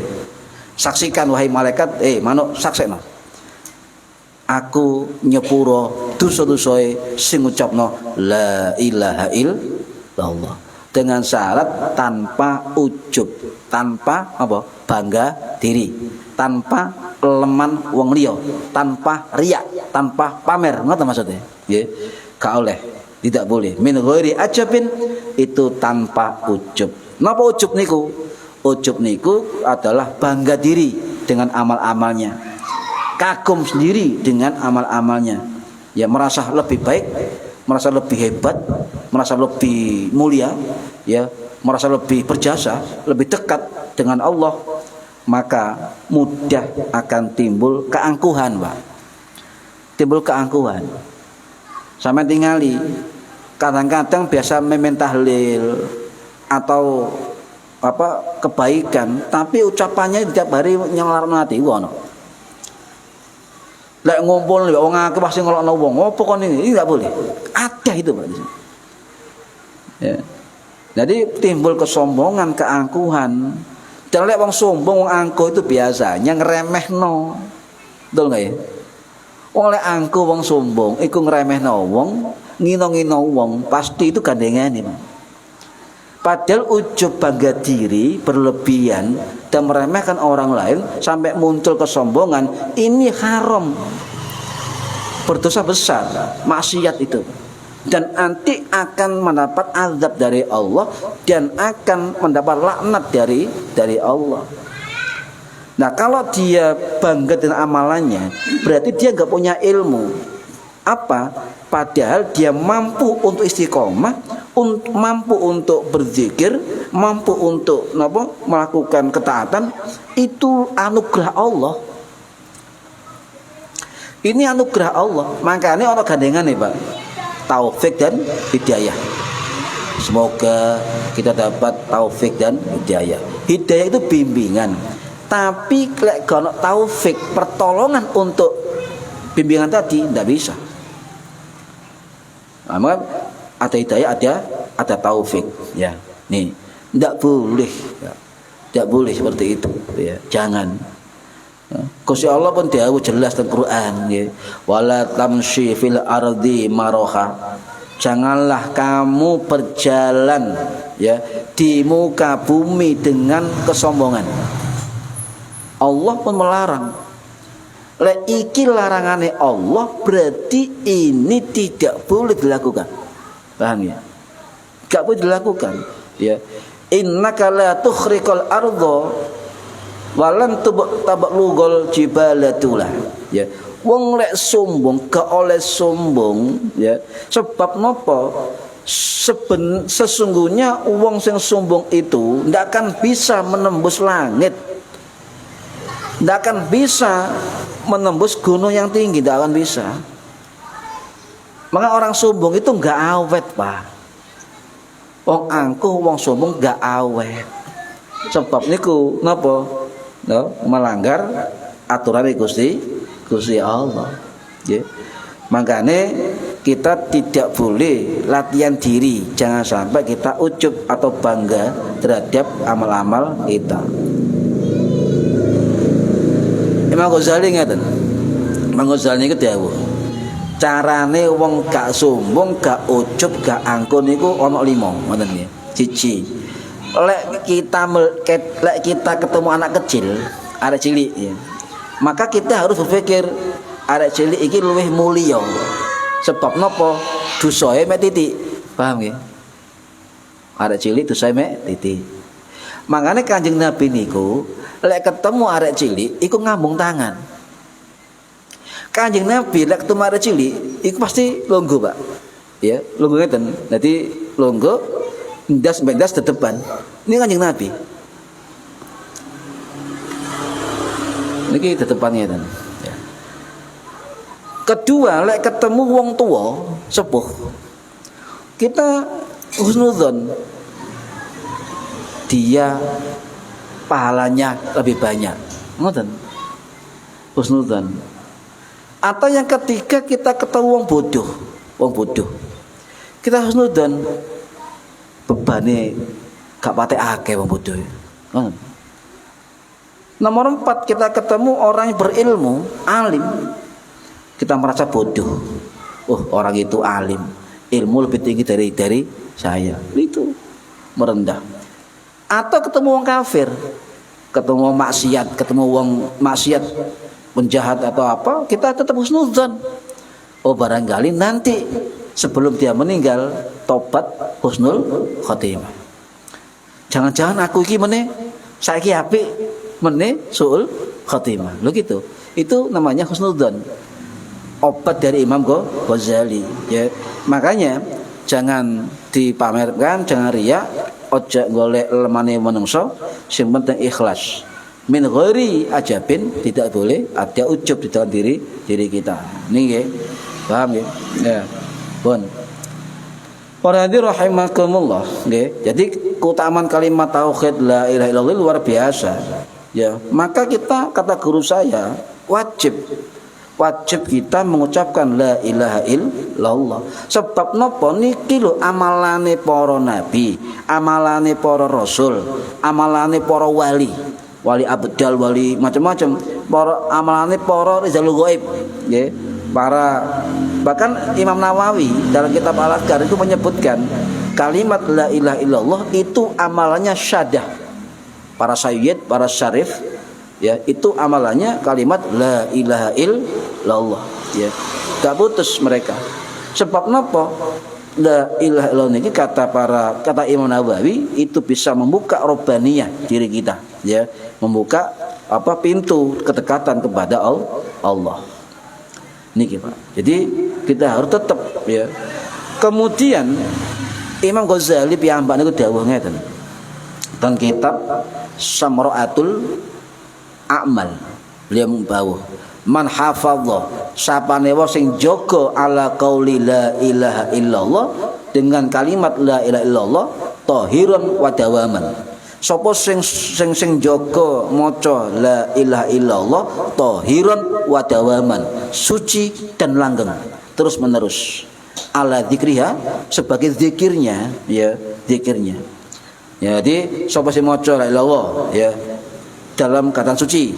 Saksikan wahai malaikat, manuk saksekno. Aku nyepuro dosa-dosae sing ngucapno la ilaha illallah dengan syarat tanpa ujub, tanpa apa? Bangga diri, tanpa leman wong liya, tanpa riak, tanpa pamer. Ngoten maksudnya? Nggih. Gak oleh, tidak boleh. Min ghairi ajabin, itu tanpa ujub. Napa ujub niku? Ujub niku adalah bangga diri dengan amal-amalnya, kagum sendiri dengan amal-amalnya, ya merasa lebih baik, merasa lebih hebat, merasa lebih mulia, ya merasa lebih berjasa, lebih dekat dengan Allah, maka mudah akan timbul keangkuhan, Pak. Timbul keangkuhan. Sampai tingali kadang-kadang biasa memen tahlil atau apa kebaikan, tapi ucapannya tiap hari nyelarno ati ngono. Lek ngumpul ya wong akeh pasti ngelokno wong. Apa kon ini enggak boleh. Ada itu, Pak. Ya. Jadi timbul kesombongan, keangkuhan. Dan lek wong sombong, wong angkuh itu biasanya ngeremehno. Betul enggak ya? Wong lek angkuh, wong sombong iku ngremehno wong, ngino-ngino wong, pasti itu gandengane, Pak. Padahal ujub bangga diri berlebihan dan meremehkan orang lain sampai muncul kesombongan, ini haram, berdosa besar, maksiat itu, dan nanti akan mendapat azab dari Allah dan akan mendapat laknat dari Allah. Nah, kalau dia bangga dengan amalannya, berarti dia nggak punya ilmu. Apa? Padahal dia mampu untuk istiqomah, mampu untuk berzikir, mampu untuk melakukan ketaatan. Itu anugerah Allah. Ini anugerah Allah. Makanya orang gandengan nih, Pak, taufik dan hidayah. Semoga kita dapat taufik dan hidayah. Hidayah itu bimbingan. Tapi kalau taufik, pertolongan untuk bimbingan tadi tidak bisa. Nah, maka ada hidayah, ada taufik, ya. Nih, tidak boleh, ya. Tidak boleh seperti itu, ya. Jangan. Gusti Allah pun dawuh jelas dalam Quran, ya. Wala tamshi fil ardi maroha. Janganlah kamu berjalan, ya, di muka bumi dengan kesombongan. Allah pun melarang. Lek iki larangane Allah, berarti ini tidak boleh dilakukan. Paham ya? Gak boleh dilakukan, ya. Innaka la tukhriqal arda wa lan tablugul jibalatula. Ya. Wong lek sombong gak oleh sombong, ya. Sebab napa? Sesungguhnya wong sing sombong itu ndak akan bisa menembus langit. Ndak akan bisa menembus gunung yang tinggi, tidak akan bisa. Maka orang sombong itu enggak awet, Pak. Wong angkuh, wong sombong enggak awet. Sebab niku napa? No, melanggar aturan Gusti Allah. Ya. Makanya kita tidak boleh latihan diri, jangan sampai kita ujub atau bangga terhadap amal-amal kita. Imam Ghazali ngeten. Imam Ghazali niku dawuh, carane wong gak sombong, gak ujub, gak angkuh niku ana 5, ngoten nggih. 1. Lek kita ketemu anak kecil, arek cilik ya. Maka kita harus berpikir arek cilik iki luwih mulya. Sebab napa? Dosae mek titik. Paham nggih? Arek cilik dosae mek titik. Makanya Kanjeng Nabi niku lek ketemu arek cilik iku ngambung tangan. Kanjeng Nabi lek ketemu arek cilik iku pasti longgo, Pak. Ya, longgo ngeten. Dadi longgo ndas depan. Ini Kanjeng Nabi. Niki depan ngeten. Ya. Kedua, lek ketemu wong tua, sepuh. Kita husnudzon. Dia pahalanya lebih banyak. Ngoten. husnudzan. Atau yang ketiga, kita ketemu wong bodoh. Kita husnudzan, bebane gak patek akeh wong bodoh. Nomor 4, kita ketemu orang yang berilmu, alim. Kita merasa bodoh. Oh, orang itu alim, ilmu lebih tinggi dari saya. Itu merendah. Atau ketemu wong kafir, ketemu wong maksiat, penjahat atau apa, kita tetap husnudzan. Oh, barangkali nanti sebelum dia meninggal tobat husnul khotimah. Jangan-jangan aku iki meneh saiki apik, meneh suul khotimah. Lo gitu. Itu namanya husnudzan. Obat dari Imam Ghazali, ya. Makanya jangan dipamerkan, jangan riya, ojo golek lemane menungso, sing penting ikhlas. Min ghairi ajabin, tidak boleh ada ujub di dalam diri kita. Nggih. Paham nggih? Ya. Pun. Para hadirin rahimakumullah, nggih. Jadi keutamaan kalimat tauhid la ilaha illallah luar biasa. Ya, maka kita, kata guru saya, wajib kita mengucapkan la ilaha illallah. Sebab napa niki lho amalane para nabi, amalane para rasul, amalane para wali abdal, wali macam-macam, para amalane para rizalul ghaib, nggih. Bahkan Imam Nawawi dalam kitab Al-Azkar itu menyebutkan kalimat la ilaha illallah itu amalannya syadah. Para sayyid, para syarif, ya, itu amalannya kalimat la ilaha illallah, ya. Gak putus mereka. Sebab napa? La ilaha illallah ini kata Imam Nawawi itu bisa membuka robbaniyah diri kita, ya, membuka pintu kedekatan kepada Allah. Niki Pak. Jadi kita harus tetap, ya. Kemudian Imam Ghazali piyambak niku dawuh ngeten. Dan kitab Samra'atul A'mal, beliau membawuh, man hafadha, sapane wong sing jaga ala qauli la ilaha illallah, dengan kalimat la ilaha illallah tahirun wa dawaman. Sapa sing jaga maca la ilaha illallah tahirun wa dawaman, suci dan langgeng terus menerus. Ala dzikriha, sebagai zikirnya, ya, zikirnya. Ya, jadi sapa sing maca la ilaha illallah, ya, dalam keadaan suci,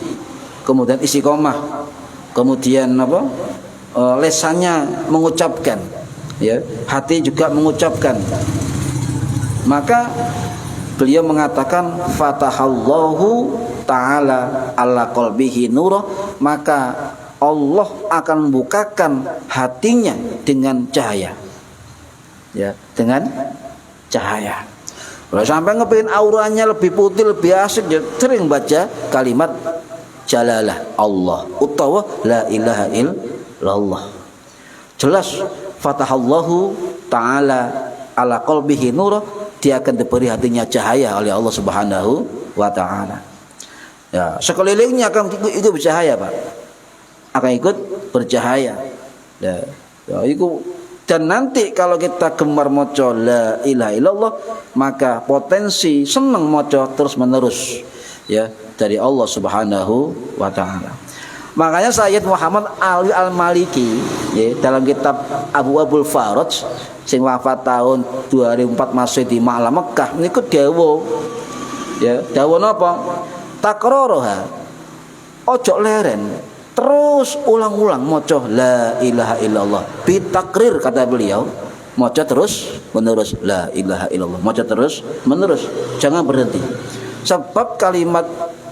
kemudian istiqomah, kemudian lesannya mengucapkan, ya, hati juga mengucapkan, maka beliau mengatakan fatahallahu ta'ala ala qalbihi nurah, maka Allah akan membukakan hatinya dengan cahaya, ya, dengan cahaya. Kalau sampai ngepengin auranya lebih putih, lebih asik, ya, sering baca kalimat jalalah Allah utawa la ilaha illallah. Jelas fatahallahu ta'ala ala qalbihi nurah, dia akan diberi hatinya cahaya oleh Allah Subhanahu wa ta'ala. Ya, sekelilingnya akan ikut bercahaya, Pak. Akan ikut bercahaya. Ya, itu. Dan nanti kalau kita gemar maca la ilaha illallah, maka potensi senang maca terus menerus, ya, dari Allah Subhanahu wa ta'ala. Makanya Sayyid Muhammad Ali Al-Maliki, ya, dalam kitab Abu Abul Faraj sing wafat tahun 2004 masih di Ma'la Mekah niku dawuh, ya, dawuh napa? Takroroha, ojo leren, terus ulang-ulang maca la ilaha illallah bitakrir, kata beliau, maca terus menerus la ilaha illallah, maca terus menerus, jangan berhenti. Sebab kalimat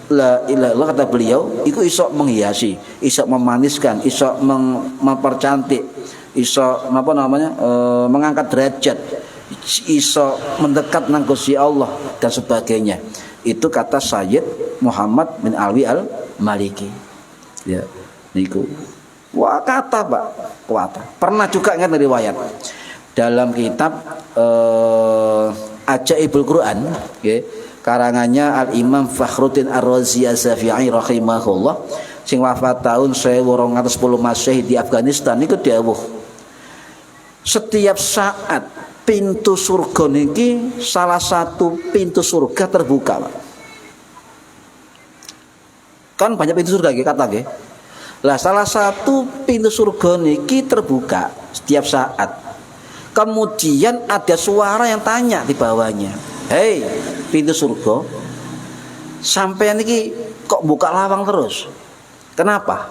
la ilaha illallah, kata beliau, itu iso menghiasi, iso memaniskan, iso mempercantik, iso mengangkat derajat, iso mendekat nang Gusti Allah dan sebagainya. Itu kata Sayyid Muhammad bin Alwi Al-Maliki, ya, niku. Wah, kata Pak, kuat. Pernah juga ingat riwayat dalam kitab Ajaibul Quran, ya, karangannya Al-Imam Fakhruddin Ar-Razi Az-Zafi'i rahimahullah, sing wafat tahun 1210 Masehi di Afghanistan, niku dawuh, setiap saat pintu surga niki salah satu pintu surga terbuka, Pak. Kan banyak pintu surga nggih, kata nggih. Lah salah satu pintu surga niki terbuka setiap saat. Kemudian ada suara yang tanya di bawahnya, "Hei, pintu surga, sampean niki kok buka lawang terus? Kenapa?"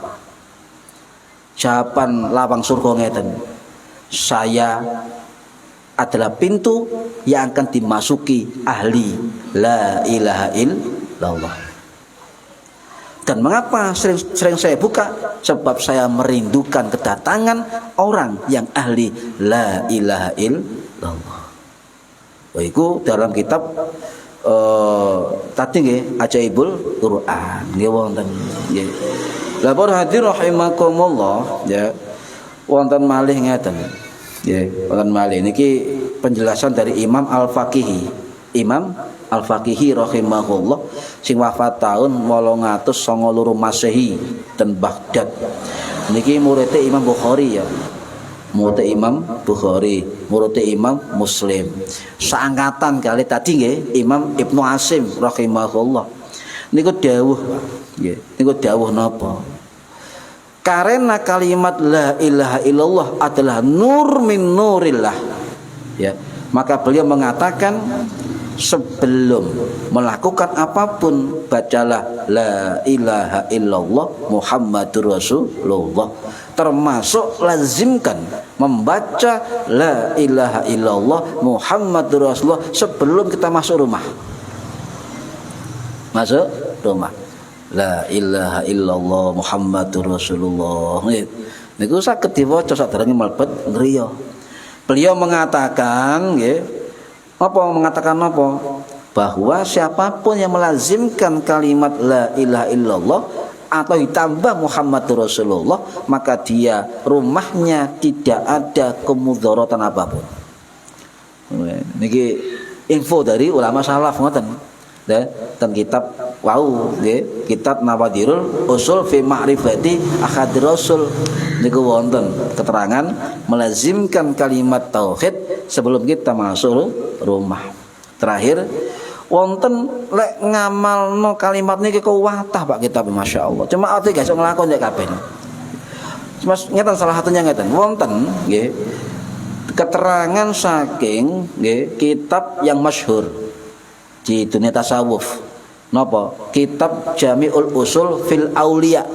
Jawaban lawang surga ngeten, "Saya adalah pintu yang akan dimasuki ahli la ilaha illallah." Dan mengapa sering saya buka? Sebab saya merindukan kedatangan orang yang ahli la ilaha illallah. Iku dalam kitab tadi nggih Ajaibul Quran nggih wonten nggih. Lah para hadirin rahimakumullah ya, wonten malih ngeten. Nggih, wonten malih niki penjelasan dari Imam Al-Faqihi. Imam Al-Faqihi rahimahullah sing wafat tahun 892 Masehi ten Baghdad. Niki muridé Imam Bukhari ya. Muridé Imam Bukhari, muridé Imam Muslim. Seangkatan kali tadi nggih Imam Ibnu Asim rahimahullah. Niku dawuh nggih. Niku dawuh napa? Karena kalimat la ilaha illallah adalah nur min nurillah. Ya, maka beliau mengatakan sebelum melakukan apapun bacalah la ilaha illallah Muhammadur Rasulullah, termasuk lazimkan membaca la ilaha illallah Muhammadur Rasulullah sebelum kita masuk rumah. Masuk rumah, la ilaha illallah Muhammadur Rasulullah niku saged diwaca saderenge mlebet ngriya. Beliau mengatakan nggih, mengatakan apa? Bahwa siapapun yang melazimkan kalimat la ilaha illallah atau ditambah Muhammadur Rasulullah, maka dia rumahnya tidak ada kemudaratan apapun. Niki info dari ulama salaf ngoten. Dan kitab nggih, kitab Nawadirul Usul fi Ma'rifati Ahadir Rasul niku wonten keterangan melazimkan kalimat tauhid sebelum kita masuk rumah. Terakhir wonten lek ngamalno kalimat niki kuwatah Pak kitab masyaallah. Cuma ate gak iso nglakoni nek kabeh. Mas ngeten salah satunya ngeten. Wonten nggih keterangan saking nggih kitab yang masyhur di dunia tasawuf. Napa? Kitab Jami'ul Usul fil Auliya.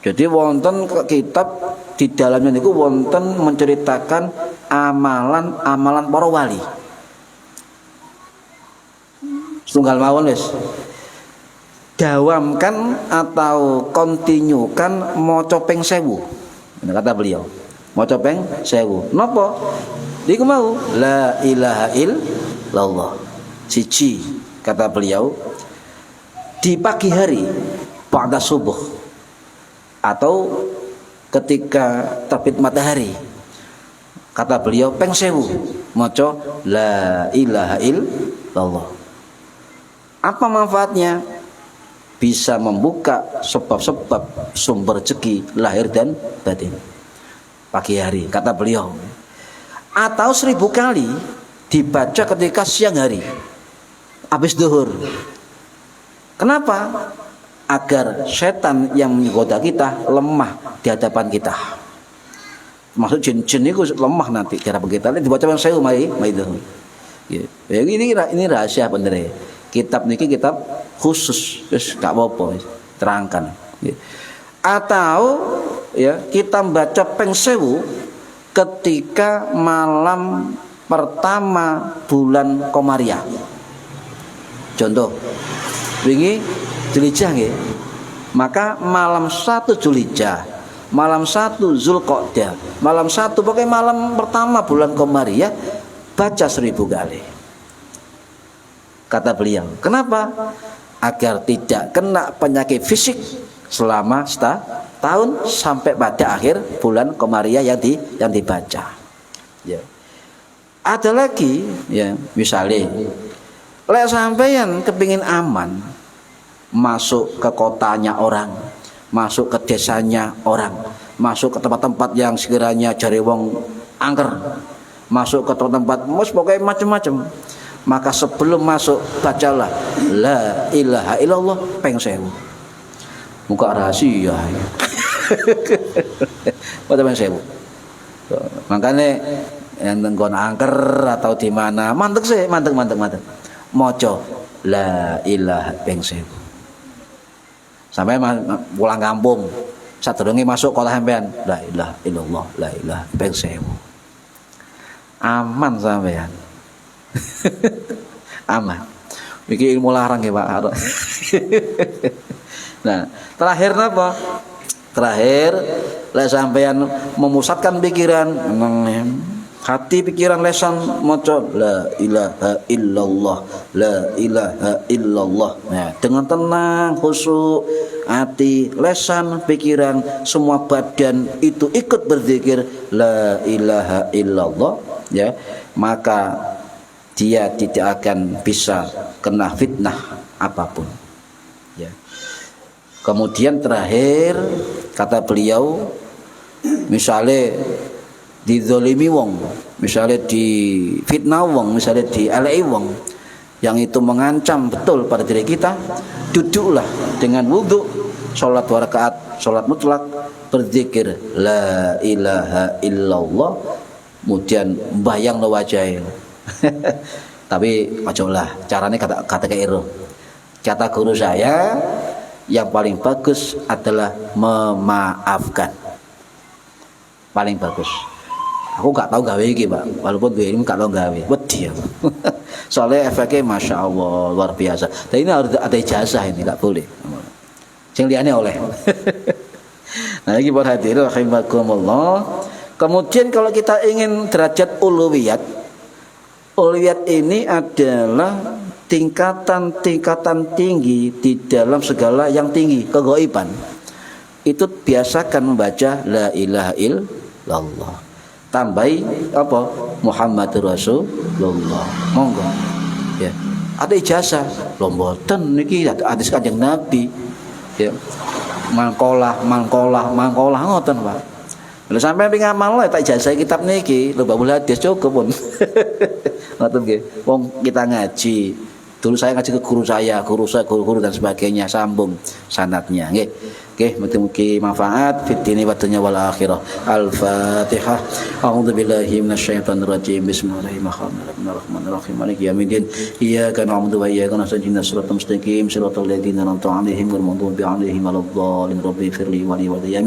Jadi wonten kitab di dalamnya niku wonten menceritakan amalan-amalan para wali. Setunggal mawon wis. Dawamkan atau kontinukan maca ping 1000. Kata beliau. Maca ping 1000. Napa? Iku mau la ilaha illallah. Siji kata beliau di pagi hari pada subuh atau ketika terbit matahari, kata beliau ping 1000 maca la ilaha illallah. Apa manfaatnya? Bisa membuka sebab-sebab sumber rezeki lahir dan batin pagi hari, kata beliau. Atau 1000 kali dibaca ketika siang hari habis zuhur. Kenapa? Agar setan yang menggoda kita lemah di hadapan kita. Maksud jin-jin itu lemah nanti di hadapan kita. Dibaca yang saya umai itu. Ya, ini rahasia bener. Kitab niki kitab khusus, terus gak apa-apa terangkan. Atau ya kita baca ping 1000 ketika malam pertama bulan Komariah. Contoh, wingi Dzulhijjah nggih. Maka malam 1 Dzulhijjah, malam 1 Zulqa'dah, malam 1 pokoknya malam pertama bulan Komariah baca 1000 kali. Kata beliau, kenapa? Agar tidak kena penyakit fisik selama setahun sampai pada akhir bulan Komariah yang dibaca. Ya. Ada lagi ya, misalnya lek sampeyan kepingin aman masuk ke kotanya orang, masuk ke desanya orang, masuk ke tempat-tempat yang sekiranya jare wong angker, masuk ke tempat pokoknya macam-macam. Maka sebelum masuk bacalah la ilaha illallah ping 1000. Muka rahasia. Maca ben 1000. Makanya yang nggon angker atau di mana, mantep sih, mantep. Maca la ilaha ping 1000. Sampai pulang kampung, sadurunge masuk sekolah sampean, la ilaha illallah, la ilaha ping 1000. Aman sampean. Aman. Iki ilmu larang ya Pak. Nah, terakhir apa? Terakhir, lek sampean memusatkan pikiran, hati pikiran lesan maca la ilaha illallah, la ilaha illallah. Nah, dengan tenang, khusyuk, hati, lesan, pikiran, semua badan itu ikut berzikir la ilaha illallah, ya, maka dia tidak akan bisa kena fitnah apapun. Ya. Kemudian terakhir kata beliau, misalnya dizolimi wong, misalnya di fitnah wong, misalnya dielei wong, yang itu mengancam betul pada diri kita, duduklah dengan wudhu, sholat 2 rakaat, sholat mutlak, berzikir la ilaha illallah, kemudian bayang lo wajahnya. Tapi cobalah caranya kata kairu. Kata guru saya, yang paling bagus adalah memaafkan. Paling bagus. Aku gak tahu gawe iki, Pak. Walaupun gue ini gak tahu gawe. Wedi aku. Soalnya efeknya Masya Allah luar biasa. Dan ini harus ada ijazah, ini gak boleh. Sing liyane oleh. Nah, ini buat hadirin rahimakumullah. Kemudian kalau kita ingin derajat uluwiyat, uluwiyat ini adalah tingkatan-tingkatan tinggi di dalam segala yang tinggi, kegaiban. Itu biasakan membaca la ilaha illallah. Tambahi apa? Muhammadur Rasulullah. Monggo. Ya. Ada ijazah. Lho mboten niki hadis Kanjeng Nabi. Ya. Mangkolah ngoten, Pak. Lha sampeyan ping amal tak ijazah kitab niki, lho babul hadis cukup pun. Ngoten nggih. Wong kita ngaji. Dulu saya ngaji ke guru dan sebagainya, sambung sanadnya nggih. Oke, mugi-mugi manfaat fid dini wa dunya wal akhirah. Al-Fatihah. A'udzu billahi minasyaitonir rajim. Bismillahirrahmanirrahim. Maliki yaumiddin. Iyyaka na'budu wa iyyaka nasta'in. Shiratal mustaqim. Shiratal ladzina an'amta 'alaihim ghairil maghdubi 'alaihim waladdallin. Rabbi firli wa li walidayya.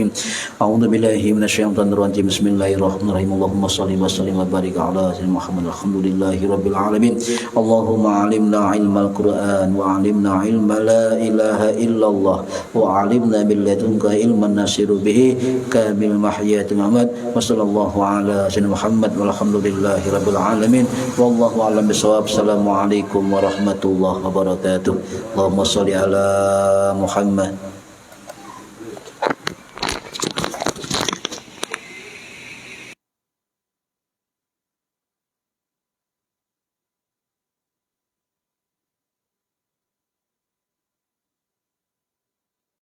A'udzu billahi minasyaitonir rajim. Bismillahirrahmanirrahim. Allahumma shalli wa sallim wa barik 'ala sayyidina Muhammad. Alhamdulillahi rabbil alamin. Allahumma 'allimna 'ilmal Qur'an wa 'allimna 'ilma la ilaha illallah wa 'allimna ladunka ilman nasiru bihi kamil mahyatul Muhammad wa sallallahu ala sayyidina Muhammad walhamdulillahi rabbil alamin wallahu a'lam bishawab. Assalamualaikum warahmatullahi wabarakatuh. Allahumma shalli ala Muhammad